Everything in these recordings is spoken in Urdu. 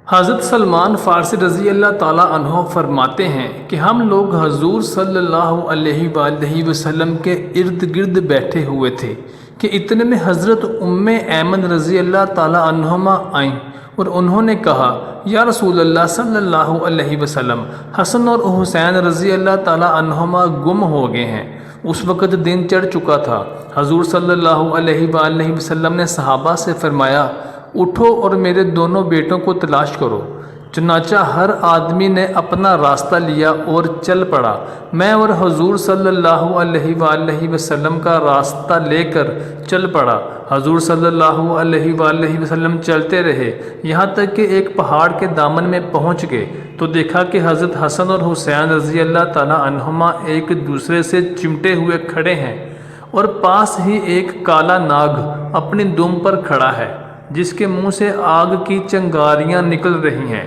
حضرت سلمان فارسی رضی اللہ تعالیٰ عنہ فرماتے ہیں کہ ہم لوگ حضور صلی اللہ علیہ وآلہ وسلم کے ارد گرد بیٹھے ہوئے تھے کہ اتنے میں حضرت ایمن رضی اللہ تعالیٰ عنہما آئیں اور انہوں نے کہا، یا رسول اللہ صلی اللہ علیہ وسلم، حسن اور حسین رضی اللہ تعالیٰ عنہما گم ہو گئے ہیں۔ اس وقت دن چڑھ چکا تھا۔ حضور صلی اللہ علیہ وآلہ وسلم نے صحابہ سے فرمایا، اٹھو اور میرے دونوں بیٹوں کو تلاش کرو۔ چنانچہ ہر آدمی نے اپنا راستہ لیا اور چل پڑا۔ میں اور حضور صلی اللہ علیہ وآلہ وسلم کا راستہ لے کر چل پڑا۔ حضور صلی اللہ علیہ وآلہ وسلم چلتے رہے، یہاں تک کہ ایک پہاڑ کے دامن میں پہنچ گئے تو دیکھا کہ حضرت حسن اور حسین رضی اللہ تعالیٰ عنہما ایک دوسرے سے چمٹے ہوئے کھڑے ہیں، اور پاس ہی ایک کالا ناگ اپنی دم پر کھڑا ہے جس کے منہ سے آگ کی چنگاریاں نکل رہی ہیں۔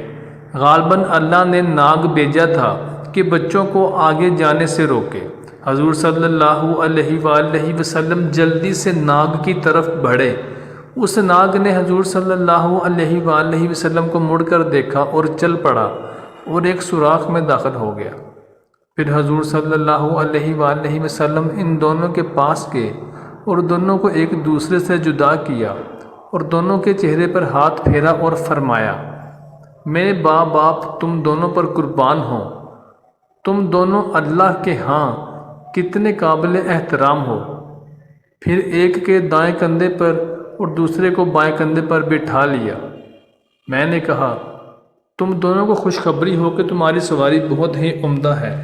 غالباً اللہ نے ناگ بھیجا تھا کہ بچوں کو آگے جانے سے روکے۔ حضور صلی اللہ علیہ وآلہ وسلم جلدی سے ناگ کی طرف بڑھے۔ اس ناگ نے حضور صلی اللہ علیہ وآلہ وسلم کو مڑ کر دیکھا اور چل پڑا اور ایک سوراخ میں داخل ہو گیا۔ پھر حضور صلی اللہ علیہ وآلہ وسلم ان دونوں کے پاس گئے اور دونوں کو ایک دوسرے سے جدا کیا اور دونوں کے چہرے پر ہاتھ پھیرا اور فرمایا، میرے باپ تم دونوں پر قربان ہوں، تم دونوں اللہ کے ہاں کتنے قابل احترام ہو۔ پھر ایک کے دائیں کندھے پر اور دوسرے کو بائیں کندھے پر بٹھا لیا۔ میں نے کہا، تم دونوں کو خوشخبری ہو کہ تمہاری سواری بہت ہی عمدہ ہے۔